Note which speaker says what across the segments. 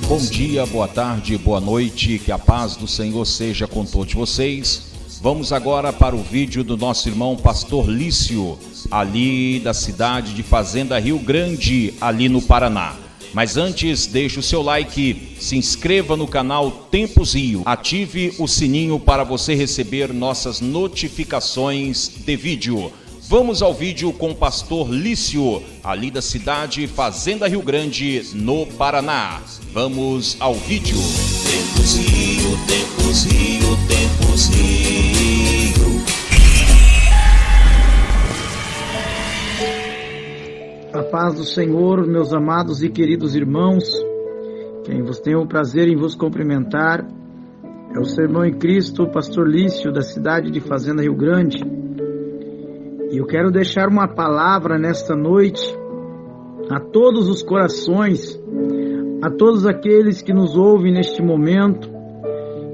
Speaker 1: Bom dia, boa tarde, boa noite, que a paz do Senhor seja com todos vocês. Vamos agora para o vídeo do nosso irmão Pastor Lício, ali da cidade de Fazenda Rio Grande, ali no Paraná. Mas antes, deixe o seu like, se inscreva no canal Tempos Rio, ative o sininho para você receber nossas notificações de vídeo. Vamos ao vídeo com o Pastor Lício, ali da cidade Fazenda Rio Grande, no Paraná. Vamos ao vídeo.
Speaker 2: Tempos Rio, Tempos Rio, Tempos Rio.
Speaker 3: A paz do Senhor, meus amados e queridos irmãos, quem vos tem o prazer em vos cumprimentar é o seu irmão em Cristo, o Pastor Lício, da cidade de Fazenda Rio Grande. E eu quero deixar uma palavra nesta noite a todos os corações, a todos aqueles que nos ouvem neste momento.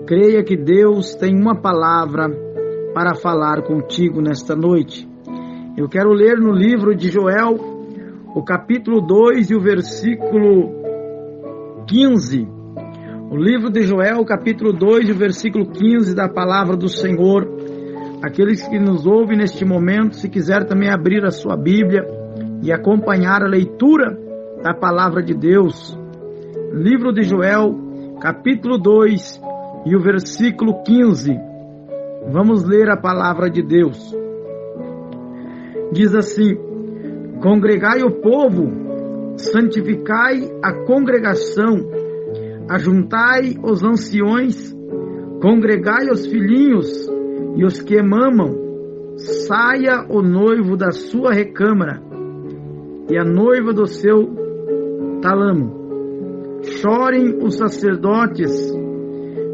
Speaker 3: Creia que Deus tem uma palavra para falar contigo nesta noite. Eu quero ler no livro de Joel, o capítulo 2 e o versículo 15. O livro de Joel, capítulo 2 e o versículo 15 da palavra do Senhor. Aqueles que nos ouvem neste momento, se quiser também abrir a sua Bíblia e acompanhar a leitura da palavra de Deus. Livro de Joel, capítulo 2 e o versículo 15. Vamos ler a palavra de Deus. Diz assim: Congregai o povo, santificai a congregação, ajuntai os anciões, congregai os filhinhos e os que mamam, saia o noivo da sua recâmara e a noiva do seu tálamo. Chorem os sacerdotes,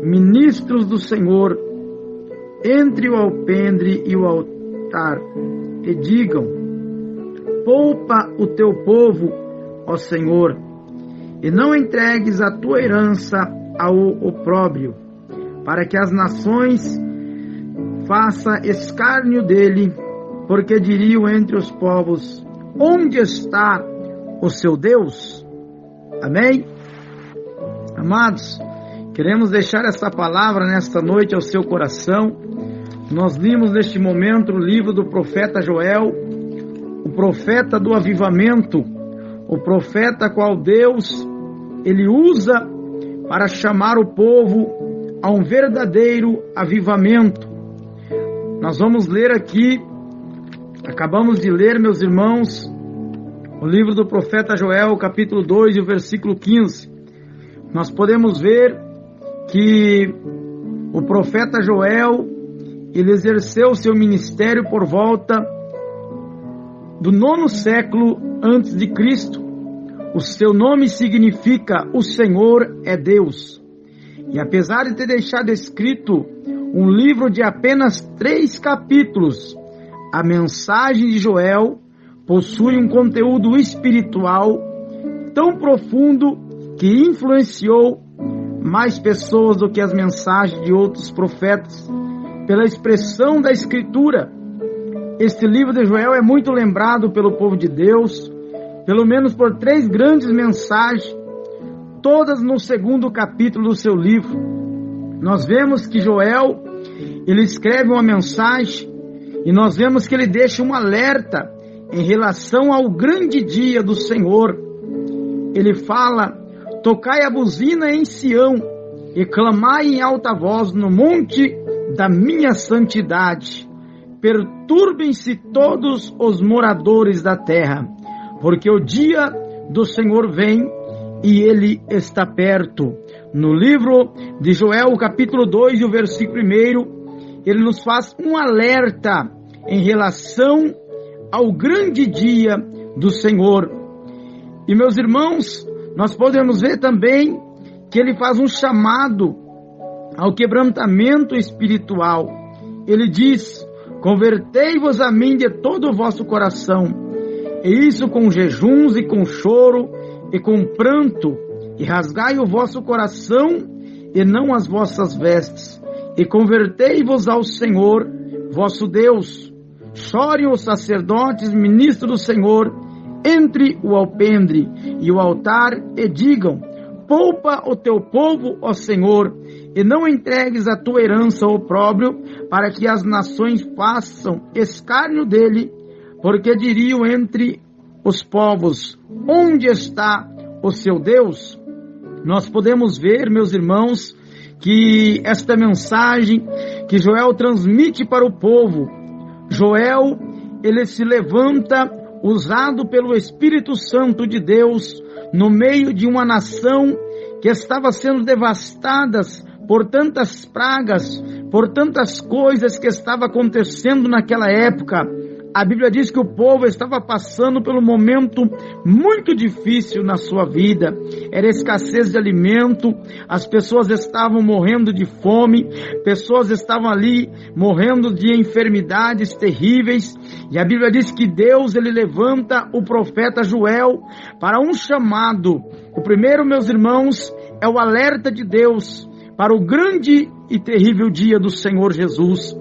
Speaker 3: ministros do Senhor, entre o alpendre e o altar, e digam: poupa o teu povo, ó Senhor, e não entregues a tua herança ao opróbrio, para que as nações façam escárnio dele, porque diriam entre os povos: onde está o seu Deus? Amém? Amados, queremos deixar essa palavra nesta noite ao seu coração. Nós limos neste momento o livro do profeta Joel, o profeta do avivamento, o profeta qual Deus ele usa para chamar o povo a um verdadeiro avivamento. Nós vamos ler aqui, acabamos de ler, meus irmãos, o livro do profeta Joel, capítulo 2 e o versículo 15. Nós podemos ver que o profeta Joel, ele exerceu seu ministério por volta do 9º século antes de Cristo. O seu nome significa o Senhor é Deus. E apesar de ter deixado escrito um livro de apenas 3 capítulos, a mensagem de Joel possui um conteúdo espiritual tão profundo que influenciou mais pessoas do que as mensagens de outros profetas. Pela expressão da Escritura, este livro de Joel é muito lembrado pelo povo de Deus, pelo menos por 3 grandes mensagens, todas no 2º capítulo do seu livro. Nós vemos que Joel, ele escreve uma mensagem e nós vemos que ele deixa um alerta em relação ao grande dia do Senhor. Ele fala: tocai a buzina em Sião e clamai em alta voz no monte da minha santidade. Perturbem-se todos os moradores da terra, porque o dia do Senhor vem e ele está perto. No livro de Joel, capítulo 2 e o versículo 1, ele nos faz um alerta em relação ao grande dia do Senhor. E meus irmãos, nós podemos ver também que ele faz um chamado ao quebrantamento espiritual. Ele diz: convertei-vos a mim de todo o vosso coração, e isso com jejuns e com choro e com pranto, e rasgai o vosso coração e não as vossas vestes, e convertei-vos ao Senhor vosso Deus. Chorem os sacerdotes, ministros do Senhor, entre o alpendre e o altar e digam: poupa o teu povo, ó Senhor, e não entregues a tua herança ao opróbrio, para que as nações façam escárnio dele, porque diriam entre os povos: onde está o seu Deus? Nós podemos ver, meus irmãos, que esta mensagem que Joel transmite para o povo, Joel, ele se levanta usado pelo Espírito Santo de Deus no meio de uma nação que estava sendo devastada por tantas pragas, por tantas coisas que estavam acontecendo naquela época. A Bíblia diz que o povo estava passando por um momento muito difícil na sua vida. Era escassez de alimento, as pessoas estavam morrendo de fome, pessoas estavam ali morrendo de enfermidades terríveis. E a Bíblia diz que Deus, ele levanta o profeta Joel para um chamado. O primeiro, meus irmãos, é o alerta de Deus para o grande e terrível dia do Senhor Jesus.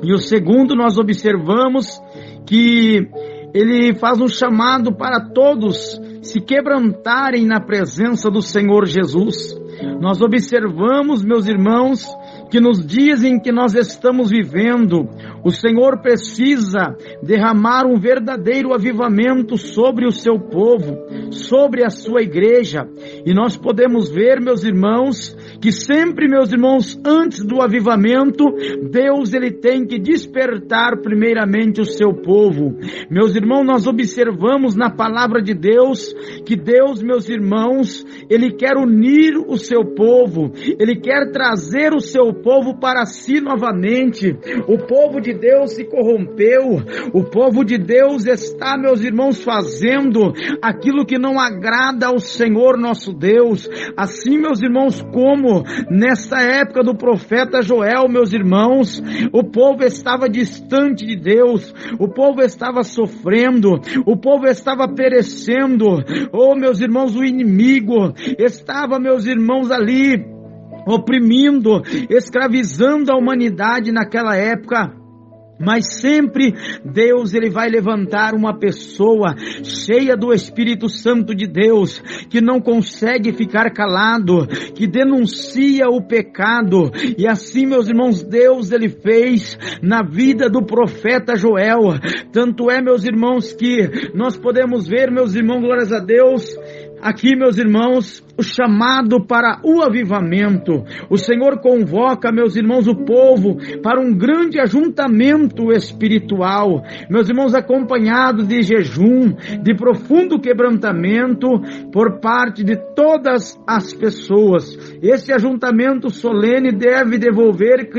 Speaker 3: E o segundo, nós observamos que ele faz um chamado para todos se quebrantarem na presença do Senhor Jesus. Nós observamos, meus irmãos, que nos dias em que nós estamos vivendo, o Senhor precisa derramar um verdadeiro avivamento sobre o seu povo, sobre a sua igreja. E nós podemos ver, meus irmãos, que sempre, meus irmãos, antes do avivamento, Deus, ele tem que despertar primeiramente o seu povo. Meus irmãos, nós observamos na palavra de Deus, que Deus, meus irmãos, ele quer unir o seu povo, ele quer trazer o seu povo para si novamente. O povo de Deus se corrompeu, o povo de Deus está, meus irmãos, fazendo aquilo que não agrada ao Senhor nosso Deus. Assim, meus irmãos, como nesta época do profeta Joel, meus irmãos, o povo estava distante de Deus, o povo estava sofrendo, o povo estava perecendo. Oh, meus irmãos, o inimigo estava, meus irmãos, ali oprimindo, escravizando a humanidade naquela época. Mas sempre Deus, ele vai levantar uma pessoa cheia do Espírito Santo de Deus, que não consegue ficar calado, que denuncia o pecado. E assim, meus irmãos, Deus, ele fez na vida do profeta Joel. Tanto é, meus irmãos, que nós podemos ver, meus irmãos, glórias a Deus, aqui, meus irmãos, o chamado para o avivamento. O Senhor convoca, meus irmãos, o povo para um grande ajuntamento espiritual. Meus irmãos, acompanhado de jejum, de profundo quebrantamento por parte de todas as pessoas. Esse ajuntamento solene deve envolver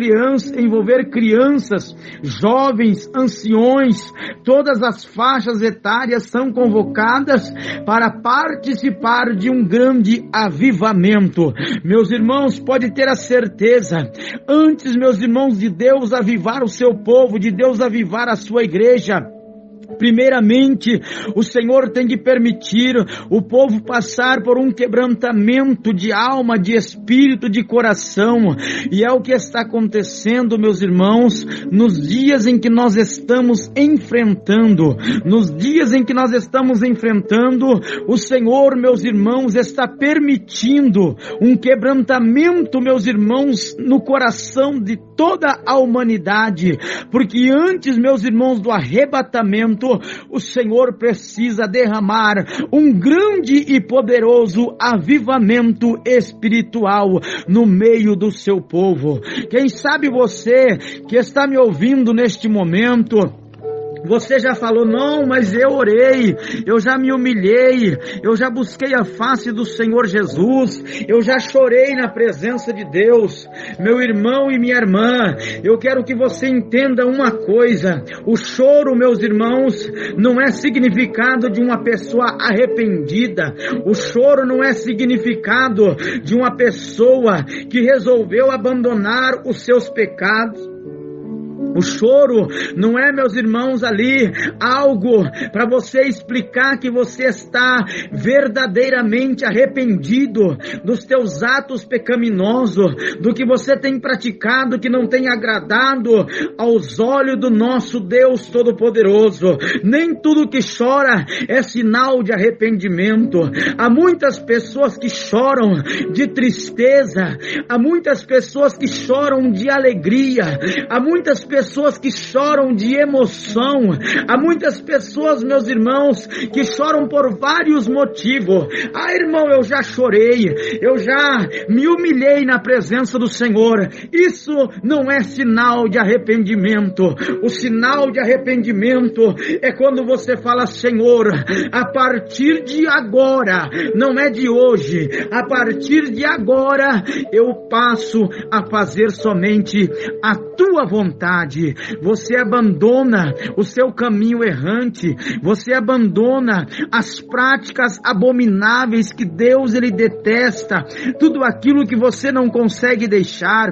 Speaker 3: crianças, jovens, anciões. Todas as faixas etárias são convocadas para participar de um grande avivamento. Meus irmãos, pode ter a certeza, antes, meus irmãos, de Deus avivar o seu povo, de Deus avivar a sua igreja, primeiramente, o Senhor tem que permitir o povo passar por um quebrantamento de alma, de espírito, de coração. E é o que está acontecendo, meus irmãos, nos dias em que nós estamos enfrentando. Nos dias em que nós estamos enfrentando, o Senhor, meus irmãos, está permitindo um quebrantamento, meus irmãos, no coração de toda a humanidade. Porque antes, meus irmãos, do arrebatamento, o Senhor precisa derramar um grande e poderoso avivamento espiritual no meio do seu povo. Quem sabe você que está me ouvindo neste momento, você já falou: não, mas eu orei, eu já me humilhei, eu já busquei a face do Senhor Jesus, eu já chorei na presença de Deus. Meu irmão e minha irmã, eu quero que você entenda uma coisa: o choro, meus irmãos, não é significado de uma pessoa arrependida, o choro não é significado de uma pessoa que resolveu abandonar os seus pecados. O choro não é, meus irmãos, ali algo para você explicar que você está verdadeiramente arrependido dos teus atos pecaminosos, do que você tem praticado que não tem agradado aos olhos do nosso Deus Todo-Poderoso. Nem tudo que chora é sinal de arrependimento. Há muitas pessoas que choram de tristeza, há muitas pessoas que choram de alegria, há muitas pessoas que choram de emoção, há muitas pessoas, meus irmãos, que choram por vários motivos. Ah, irmão, eu já chorei, eu já me humilhei na presença do Senhor. Isso não é sinal de arrependimento. O sinal de arrependimento é quando você fala: Senhor, a partir de agora, não é de hoje, a partir de agora eu passo a fazer somente a tua vontade. Você abandona o seu caminho errante, você abandona as práticas abomináveis que Deus ele detesta, tudo aquilo que você não consegue deixar.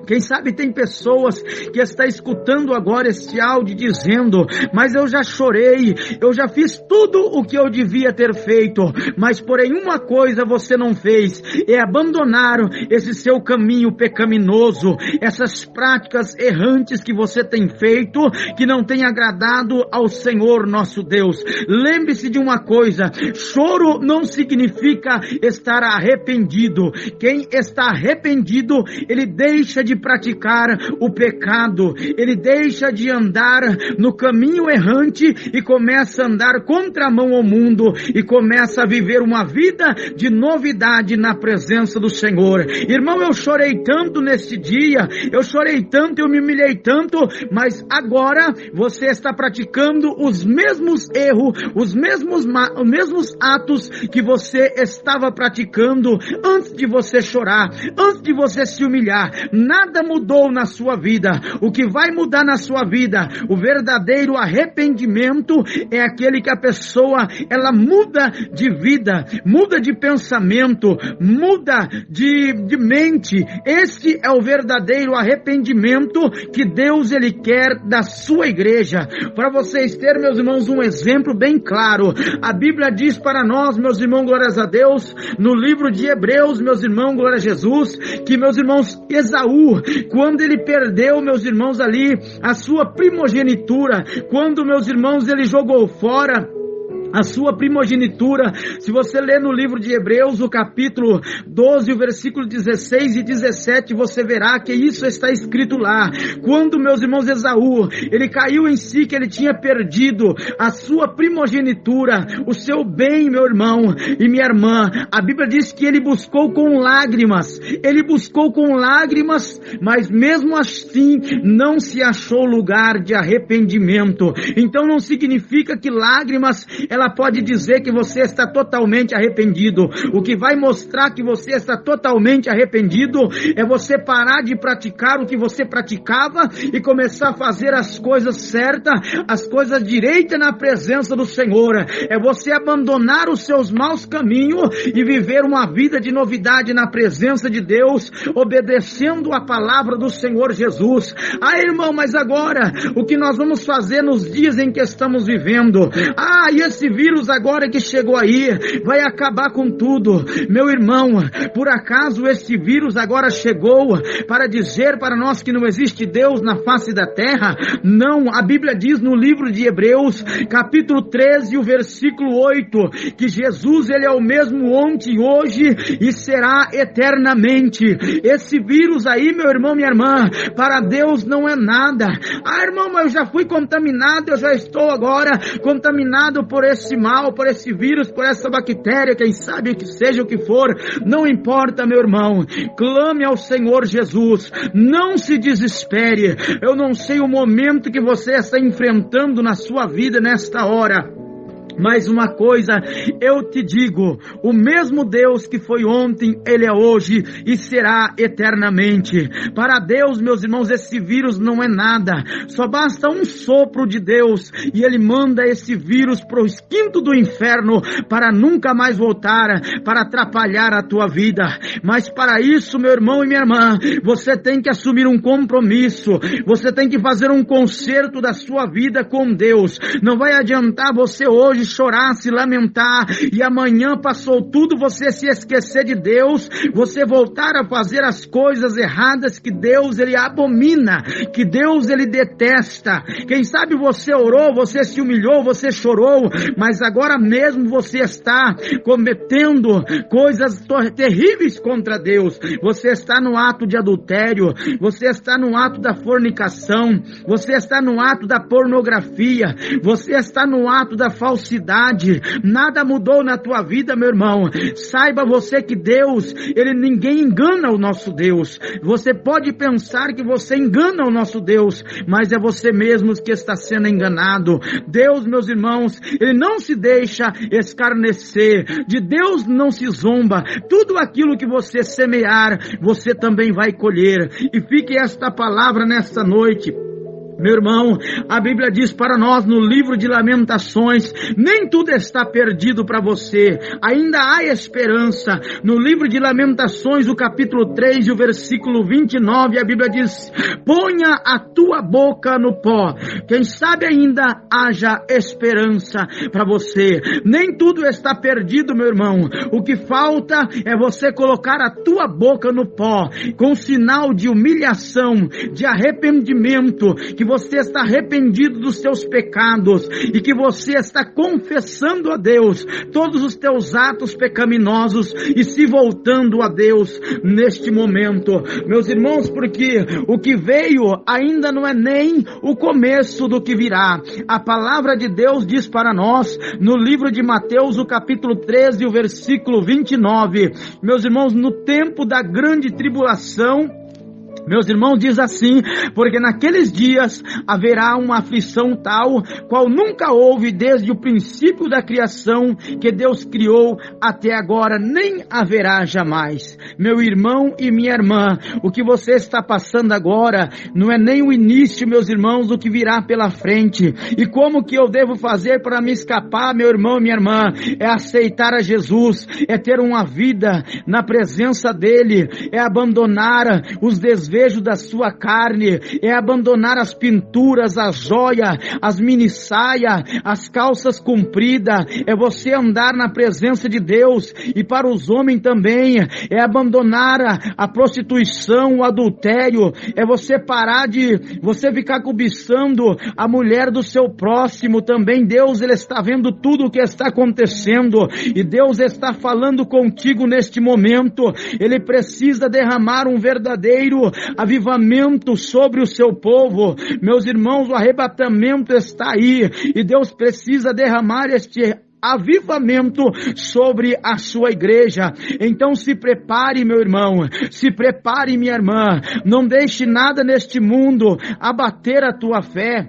Speaker 3: Quem sabe tem pessoas que estão escutando agora este áudio dizendo: mas eu já chorei, eu já fiz tudo o que eu devia ter feito, mas porém uma coisa você não fez, é abandonar esse seu caminho pecaminoso, essas práticas errantes que você tem feito, que não tem agradado ao Senhor nosso Deus. Lembre-se de uma coisa: choro não significa estar arrependido. Quem está arrependido, ele deixa de praticar o pecado, ele deixa de andar no caminho errante e começa a andar contramão ao mundo e começa a viver uma vida de novidade na presença do Senhor. Irmão, eu chorei tanto nesse dia, eu chorei tanto, eu me humilhei tanto, mas agora você está praticando os mesmos erros, os mesmos atos que você estava praticando antes de você chorar, antes de você se humilhar. Nada mudou na sua vida. O que vai mudar na sua vida, o verdadeiro arrependimento, é aquele que a pessoa, ela muda de vida, muda de pensamento, muda de mente. Esse é o verdadeiro arrependimento que Deus ele quer da sua igreja. Para vocês terem, meus irmãos, um exemplo bem claro, a Bíblia diz para nós, meus irmãos, glórias a Deus, no livro de Hebreus, meus irmãos, glória a Jesus, que, meus irmãos, Esaú, quando ele perdeu, meus irmãos, ali a sua primogenitura, quando, meus irmãos, ele jogou fora a sua primogenitura, se você ler no livro de Hebreus, o capítulo 12, o versículo 16 e 17, você verá que isso está escrito lá. Quando, meus irmãos, Esaú, ele caiu em si, que ele tinha perdido a sua primogenitura, o seu bem, meu irmão e minha irmã, a Bíblia diz que ele buscou com lágrimas, mas mesmo assim não se achou lugar de arrependimento. Então não significa que lágrimas, ela pode dizer que você está totalmente arrependido. O que vai mostrar que você está totalmente arrependido é você parar de praticar o que você praticava e começar a fazer as coisas certas, as coisas direitas na presença do Senhor. É você abandonar os seus maus caminhos e viver uma vida de novidade na presença de Deus, obedecendo a palavra do Senhor Jesus. Ah, irmão, mas agora, o que nós vamos fazer nos dias em que estamos vivendo? Ah, e esse vírus agora que chegou aí, vai acabar com tudo. Meu irmão, por acaso esse vírus agora chegou para dizer para nós que não existe Deus na face da terra? Não, a Bíblia diz no livro de Hebreus, capítulo 13, o versículo 8, que Jesus, ele é o mesmo ontem, hoje e será eternamente. Esse vírus aí, meu irmão, minha irmã, para Deus não é nada. Ah, irmão, mas eu já fui contaminado, eu já estou agora contaminado por esse mal, por esse vírus, por essa bactéria, quem sabe que seja o que for, não importa, meu irmão, clame ao Senhor Jesus, não se desespere. Eu não sei o momento que você está enfrentando na sua vida nesta hora, Mais uma coisa eu te digo, o mesmo Deus que foi ontem, Ele é hoje e será eternamente. Para Deus, meus irmãos, esse vírus não é nada, só basta um sopro de Deus e Ele manda esse vírus para o quinto do inferno para nunca mais voltar, para atrapalhar a tua vida. Mas para isso, meu irmão e minha irmã, você tem que assumir um compromisso, você tem que fazer um conserto da sua vida com Deus. Não vai adiantar você hoje chorar, se lamentar e amanhã passou tudo, você se esquecer de Deus, você voltar a fazer as coisas erradas que Deus Ele abomina, que Deus Ele detesta. Quem sabe você orou, você se humilhou, você chorou, mas agora mesmo você está cometendo coisas terríveis contra Deus. Você está no ato de adultério, você está no ato da fornicação, você está no ato da pornografia, você está no ato da falsidade. Nada mudou na tua vida, meu irmão. Saiba você que Deus, ninguém engana o nosso Deus. Você pode pensar que você engana o nosso Deus, mas é você mesmo que está sendo enganado. Deus, meus irmãos, Ele não se deixa escarnecer. De Deus não se zomba. Tudo aquilo que você semear, você também vai colher. E fique esta palavra nesta noite. Meu irmão, a Bíblia diz para nós no livro de Lamentações, nem tudo está perdido para você, ainda há esperança. No livro de Lamentações, o capítulo 3 e o versículo 29, a Bíblia diz: ponha a tua boca no pó, quem sabe ainda haja esperança para você. Nem tudo está perdido, meu irmão, o que falta é você colocar a tua boca no pó, com sinal de humilhação, de arrependimento, que você está arrependido dos seus pecados e que você está confessando a Deus todos os teus atos pecaminosos e se voltando a Deus neste momento, meus irmãos, porque o que veio ainda não é nem o começo do que virá. A palavra de Deus diz para nós no livro de Mateus, o capítulo 13, o versículo 29, meus irmãos, no tempo da grande tribulação, meus irmãos, diz assim: porque naqueles dias haverá uma aflição tal, qual nunca houve desde o princípio da criação que Deus criou até agora, nem haverá jamais. Meu irmão e minha irmã, o que você está passando agora não é nem o início, meus irmãos, do que virá pela frente. E como que eu devo fazer para me escapar, meu irmão e minha irmã? É aceitar a Jesus, é ter uma vida na presença dEle, é abandonar os desejos da sua carne, é abandonar as pinturas, a joia, as mini saia, as calças compridas, é você andar na presença de Deus. E para os homens também, é abandonar a prostituição, o adultério, é você parar de você ficar cobiçando a mulher do seu próximo. Também Deus, Ele está vendo tudo o que está acontecendo e Deus está falando contigo neste momento. Ele precisa derramar um verdadeiro avivamento sobre o seu povo. Meus irmãos, o arrebatamento está aí e Deus precisa derramar este avivamento sobre a sua igreja. Então se prepare, meu irmão, se prepare, minha irmã, não deixe nada neste mundo abater a tua fé.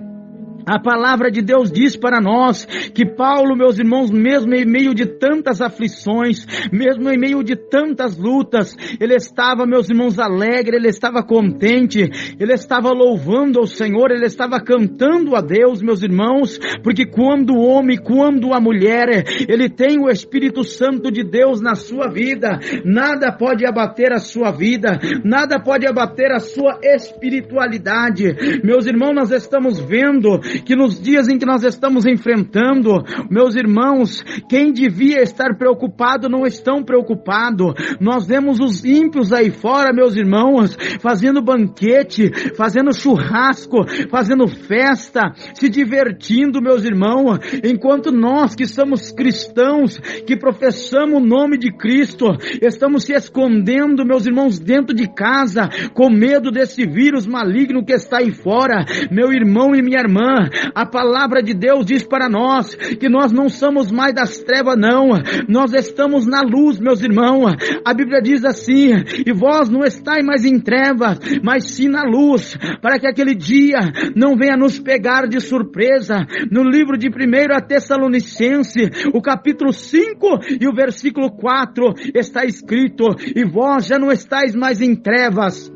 Speaker 3: A palavra de Deus diz para nós que Paulo, meus irmãos, mesmo em meio de tantas aflições, mesmo em meio de tantas lutas, ele estava, meus irmãos, alegre, ele estava contente, ele estava louvando ao Senhor, ele estava cantando a Deus, meus irmãos, porque quando o homem, quando a mulher, ele tem o Espírito Santo de Deus na sua vida, nada pode abater a sua vida, nada pode abater a sua espiritualidade. Meus irmãos, nós estamos vendo que nos dias em que nós estamos enfrentando, meus irmãos, quem devia estar preocupado não estão preocupados. Nós vemos os ímpios aí fora, meus irmãos, fazendo banquete, fazendo churrasco, fazendo festa, se divertindo, meus irmãos, enquanto nós que somos cristãos, que professamos o nome de Cristo, estamos se escondendo, meus irmãos, dentro de casa, com medo desse vírus maligno que está aí fora. Meu irmão e minha irmã, A palavra de Deus diz para nós que nós não somos mais das trevas, não. Nós estamos na luz, meus irmãos. A Bíblia diz assim: e vós não estáis mais em trevas, mas sim na luz, para que aquele dia não venha nos pegar de surpresa. No livro de 1 Tessalonicenses, o capítulo 5 e o versículo 4, está escrito: e vós já não estáis mais em trevas,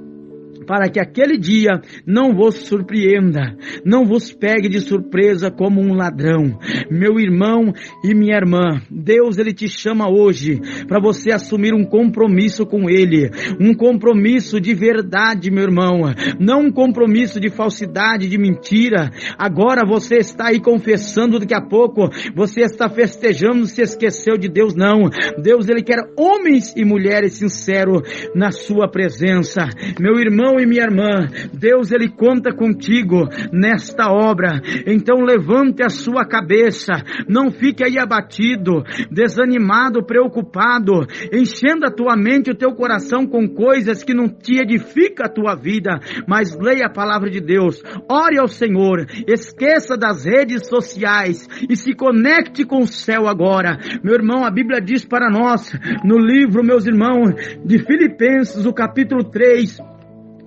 Speaker 3: para que aquele dia não vos surpreenda, não vos pegue de surpresa como um ladrão. Meu irmão e minha irmã, Deus, Ele te chama hoje para você assumir um compromisso com Ele, um compromisso de verdade, meu irmão, não um compromisso de falsidade, de mentira. Agora você está aí confessando, daqui a pouco você está festejando, se esqueceu de Deus. Não, Deus, Ele quer homens e mulheres sinceros na sua presença. Meu irmão e minha irmã, Deus, Ele conta contigo nesta obra. Então levante a sua cabeça, não fique aí abatido, desanimado, preocupado, enchendo a tua mente e o teu coração com coisas que não te edificam a tua vida, mas leia a palavra de Deus, ore ao Senhor, esqueça das redes sociais e se conecte com o céu agora. Meu irmão, a Bíblia diz para nós, no livro, meus irmãos, de Filipenses, o capítulo 3,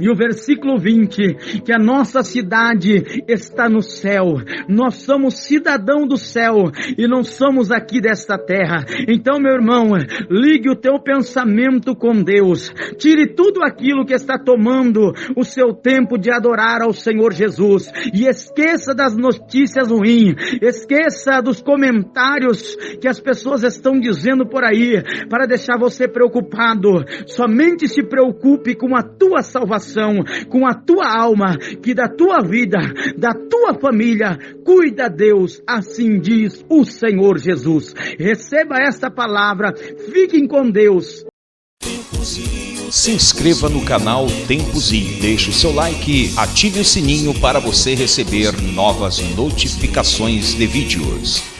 Speaker 3: e o versículo 20, que a nossa cidade está no céu. Nós somos cidadão do céu e não somos aqui desta terra. Então, meu irmão, ligue o teu pensamento com Deus. Tire tudo aquilo que está tomando o seu tempo de adorar ao Senhor Jesus. E esqueça das notícias ruins. Esqueça dos comentários que as pessoas estão dizendo por aí para deixar você preocupado. Somente se preocupe com a tua salvação, com a tua alma, que da tua vida, da tua família, cuida Deus, assim diz o Senhor Jesus. Receba esta palavra, fiquem com Deus.
Speaker 1: Se inscreva no canal Tempos e deixe o seu like, ative o sininho para você receber novas notificações de vídeos.